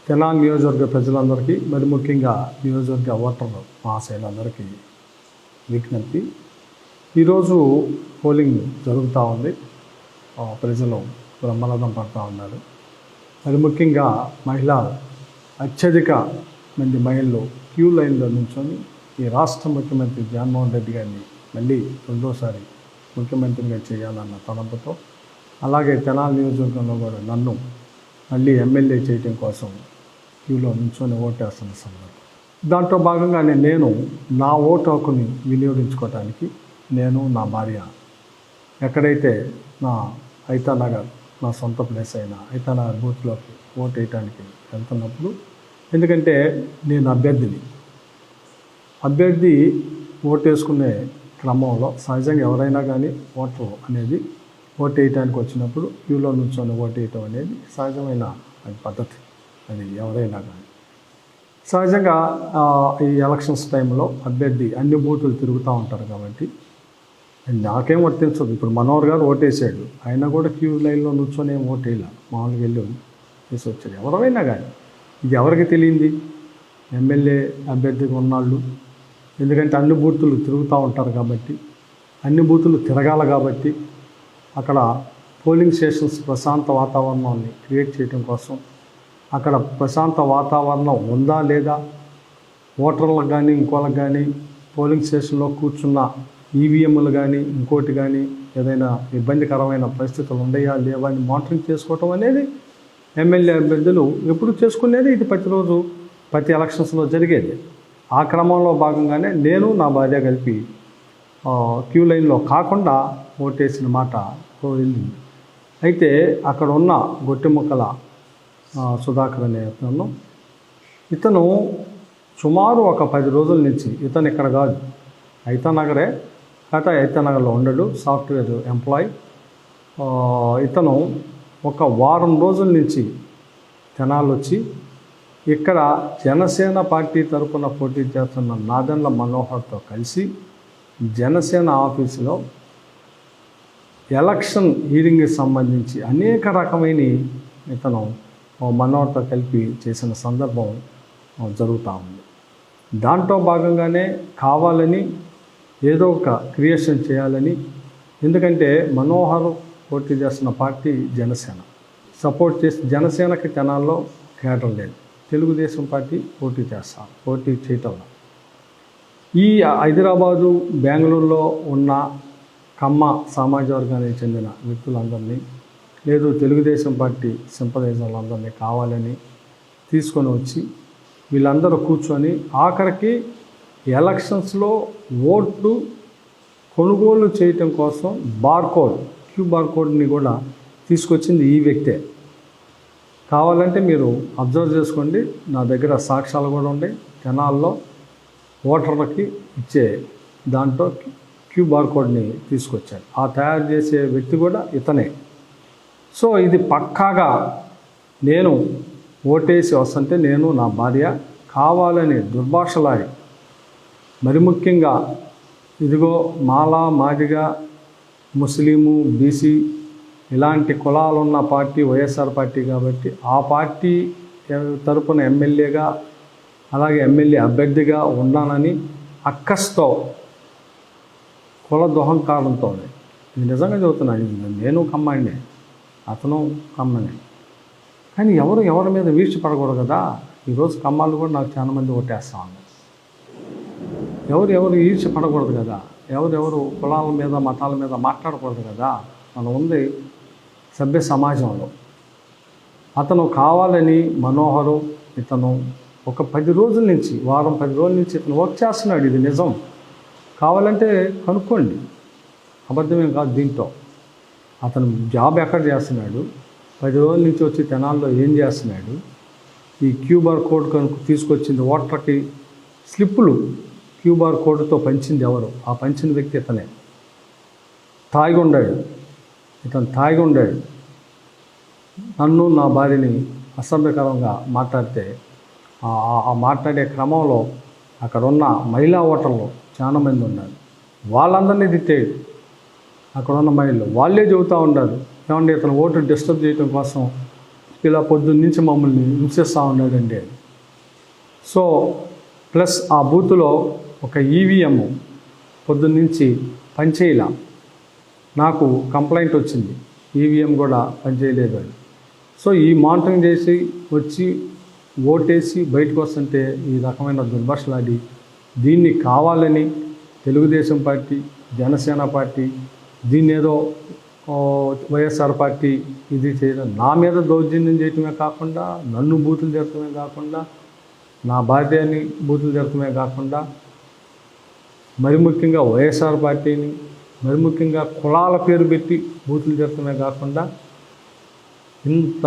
తెనాలి నియోజకవర్గ ప్రజలందరికీ, మరి ముఖ్యంగా నియోజకవర్గ ఓటర్ మహాశయులందరికీ విజ్ఞప్తి. ఈరోజు పోలింగ్ జరుగుతూ ఉంది. ప్రజలు బ్రహ్మరథం పడుతూ ఉన్నారు. మరి ముఖ్యంగా అత్యధిక మంది మహిళలు క్యూ లైన్లో నుంచొని ఈ రాష్ట్ర ముఖ్యమంత్రి జగన్మోహన్ రెడ్డి గారిని మళ్ళీ రెండోసారి ముఖ్యమంత్రిగా చేయాలన్న తలంపుతో, అలాగే తెనాలి నియోజకవర్గంలో కూడా నన్ను మళ్ళీ ఎమ్మెల్యే చేయడం కోసం క్యూలో నుంచొని ఓటేస్తున్న సందర్భం. దాంట్లో భాగంగానే నేను నా ఓటు హక్కుని వినియోగించుకోవడానికి నేను నా భార్య ఎక్కడైతే నా ఐతానగర్ నా సొంత ప్లేస్ అయిన ఐతానగర్ బూత్లోకి ఓటు వేయడానికి వెళ్తున్నప్పుడు, ఎందుకంటే నేను అభ్యర్థి ఓటు వేసుకునే క్రమంలో సహజంగా ఎవరైనా కానీ ఓటు అనేది ఓటు వేయడానికి వచ్చినప్పుడు క్యూలో నుంచొని ఓటు వేయటం అనేది సహజమైన పద్ధతి. అది ఎవరైనా కానీ సహజంగా ఈ ఎలక్షన్స్ టైంలో అభ్యర్థి అన్ని బూతులు తిరుగుతూ ఉంటారు కాబట్టి నాకేం వర్తించదు. ఇప్పుడు మనోహర్ గారు ఓటేసాడు, ఆయన కూడా క్యూ లైన్లో నుంచొని ఏం ఓటు వేయాలి, మామూలుగా వెళ్ళి వేసి వచ్చాడు. ఎవరైనా కానీ ఇది ఎవరికి తెలియంది, ఎమ్మెల్యే అభ్యర్థిగా ఉన్నాళ్ళు. ఎందుకంటే అన్ని బూతులు తిరుగుతూ ఉంటారు కాబట్టి, అన్ని బూతులు తిరగాలి కాబట్టి, అక్కడ పోలింగ్ స్టేషన్స్ ప్రశాంత వాతావరణాన్ని క్రియేట్ చేయడం కోసం, అక్కడ ప్రశాంత వాతావరణం ఉందా లేదా, ఓటర్లకు కానీ ఇంకోళ్ళకి కానీ పోలింగ్ స్టేషన్లో కూర్చున్న ఈవీఎంలు కానీ ఇంకోటి కానీ ఏదైనా ఇబ్బందికరమైన పరిస్థితులు ఉన్నాయా లేవా అని మానిటరింగ్ చేసుకోవటం అనేది ఎమ్మెల్యే అభ్యర్థులు ఎప్పుడు చేసుకునేది. ఇది ప్రతి ఎలక్షన్స్లో జరిగేది. ఆ క్రమంలో భాగంగానే నేను నా భార్య కలిపి క్యూ లైన్లో కాకుండా ఓటేసిన మాట పోయింది. అయితే అక్కడ ఉన్న గొట్టిముక్కల సుధాకర్ అనే ఇతను సుమారు ఒక 10 రోజుల నుంచి, ఇతను ఇక్కడ కాదు ఐతానగరే, ఐతానగర్లో ఉండడు, సాఫ్ట్వేర్ ఎంప్లాయ్. ఇతను ఒక వారం రోజుల నుంచి తెనాలి వచ్చి ఇక్కడ జనసేన పార్టీ తరఫున పోటీ చేస్తున్న నాదెండ్ల మనోహర్తో కలిసి జనసేన ఆఫీసులో ఎలక్షన్ హీరింగ్కి సంబంధించి అనేక రకమైన ఇతను మనోహర్తో కలిపి చేసిన సందర్భం జరుగుతూ ఉంది. దాంట్లో భాగంగానే కావాలని ఏదో ఒక క్రియేషన్ చేయాలని, ఎందుకంటే మనోహర్ పోటీ చేస్తున్న పార్టీ జనసేన సపోర్ట్ చేసి, జనసేనకి తెనాల్లో కేడర్ లేదు, తెలుగుదేశం పార్టీ పోటీ చేయటం. ఈ హైదరాబాదు బెంగళూరులో ఉన్న కమ్మ సామాజిక వర్గానికి చెందిన వ్యక్తులందరినీ, లేదు తెలుగుదేశం పార్టీ సింపథైజర్లందరినీ కావాలని తీసుకొని వచ్చి వీళ్ళందరూ కూర్చొని ఆఖరికి ఎలక్షన్స్లో ఓట్లు కొనుగోలు చేయటం కోసం క్యూ బార్కోడ్ని కూడా తీసుకొచ్చింది ఈ వ్యక్తే. కావాలంటే మీరు అబ్జర్వ్ చేసుకోండి, నా దగ్గర సాక్ష్యాలు కూడా ఉన్నాయి. తెనాల్లో ఓటర్లకి ఇచ్చే దాంట్లో క్యూ బార్కోడ్ని తీసుకొచ్చాడు. ఆ తయారు చేసే వ్యక్తి కూడా ఇతనే. సో ఇది పక్కాగా నేను ఓటేసి వస్తుంటే నేను నా భార్య కావాలని దుర్భాషలాడి, మరి ముఖ్యంగా ఇదిగో మాదిగ, ముస్లిము, బీసీ ఇలాంటి కులాలున్న పార్టీ వైఎస్ఆర్ పార్టీ కాబట్టి ఆ పార్టీ తరపున ఎమ్మెల్యేగా అలాగే ఎమ్మెల్యే అభ్యర్థిగా ఉన్నానని అక్కస్తో కుల దొహంకారంతో, ఇది నిజంగా చెబుతున్నాను, నేను కమ్మాడినే, అతను కమ్మనే, కానీ ఎవరి మీద వీழ்చి పడకూడదు కదా. ఈరోజు కమ్మాలు కూడా నాకు చాలా మంది ఓటేస్తా ఉన్నారు. ఎవరు ఈర్ష్య పడకూడదు కదా, ఎవరు కులాల మీద మతాల మీద మాట్లాడకూడదు కదా. మనం ఉంది సభ్య సమాజంలో. అతను కావాలని మనోహరు ఇతను ఒక 10 రోజుల నుంచి, వారం 10 రోజుల నుంచి ఇతను వర్క్ చేస్తున్నాడు. ఇది నిజం, కావాలంటే కనుక్కోండి, అబద్ధమేం కాదు. దీంట్లో అతను జాబ్ ఎక్కడ చేస్తున్నాడు, 10 రోజుల నుంచి వచ్చి తెనాల్లో ఏం చేస్తున్నాడు, ఈ క్యూఆర్ కోడ్ కనుక తీసుకొచ్చింది ఓటర్కి స్లిప్పులు క్యూఆర్ కోడ్తో పంచింది ఎవరు, ఆ పంచిన వ్యక్తి ఇతనే. తాగి ఉండాడు, నన్ను నా భార్యని అసభ్యకరంగా మాట్లాడితే ఆ మాట్లాడే క్రమంలో అక్కడ ఉన్న మహిళా ఓటర్లు చాలామంది ఉన్నారు, వాళ్ళందరినీ తిట్టాడు. అక్కడ ఉన్న మహిళలు వాళ్ళే చెబుతూ ఉన్నారు, ఏమంటే ఇతను ఓటు డిస్టర్బ్ చేయడం కోసం ఇలా పొద్దున్న నుంచి మమ్మల్ని హింసిస్తూ ఉన్నాడండి. సో ప్లస్ ఆ బూత్లో ఒక ఈవీఎం పొద్దున్నుంచి పనిచేయలా. నాకు కంప్లైంట్ వచ్చింది, ఈవీఎం కూడా పనిచేయలేదు అని. సో ఈ మానిటరింగ్ చేసి వచ్చి ఓటేసి బయటకు వస్తుంటే ఈ రకమైన దుర్భాషలాడి దీన్ని కావాలని తెలుగుదేశం పార్టీ, జనసేన పార్టీ దీన్ని ఏదో వైఎస్ఆర్ పార్టీ ఇది చేయడం, నా మీద దౌర్జన్యం చేయటమే కాకుండా, నన్ను బూతులు తిరగటమే కాకుండా, నా భార్యని బూతులు తిరగటమే కాకుండా, మరి ముఖ్యంగా వైఎస్ఆర్ పార్టీని, మరి ముఖ్యంగా కులాల పేరు పెట్టి బూతులు తిరగటమే కాకుండా ఇంత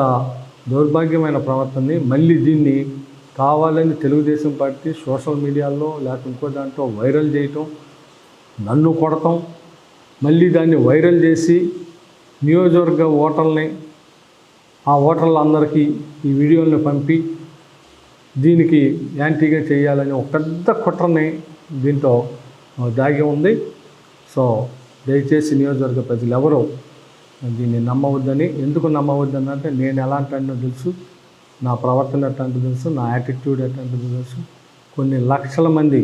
దౌర్భాగ్యమైన ప్రవర్తనని మళ్ళీ దీన్ని కావాలని తెలుగుదేశం పార్టీ సోషల్ మీడియాలో లేకపోతే ఇంకో దాంట్లో వైరల్ చేయటం, నన్ను కొడటం, మళ్ళీ దాన్ని వైరల్ చేసి నియోజకవర్గ ఓటర్లని, ఆ ఓటర్లందరికీ ఈ వీడియోలను పంపి దీనికి యాంటీగా చేయాలని ఒక పెద్ద కుట్రని దీంట్లో దాగి ఉంది. సో దయచేసి నియోజకవర్గ ప్రజలు ఎవరో దీన్ని నమ్మవద్దని. ఎందుకు నమ్మవద్దని అంటే నేను ఎలాంటి తెలుసు, నా ప్రవర్తన ఎట్లాంటిది తెలుసు, నా యాటిట్యూడ్ ఎట్లాంటిది తెలుసు. కొన్ని లక్షల మంది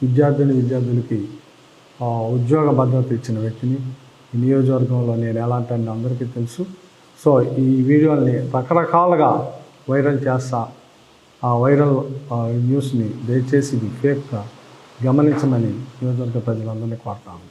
విద్యార్థులకి ఉద్యోగ భద్రత ఇచ్చిన వ్యక్తిని. ఈ నియోజకవర్గంలో నేను ఎలాంటి అందరికీ తెలుసు. సో ఈ వీడియోని రకరకాలుగా వైరల్ చేస్తా. ఆ వైరల్ న్యూస్ని దయచేసి ఇది ఫేక్గా గమనించమని నియోజకవర్గ ప్రజలందరినీ కోరుతాను.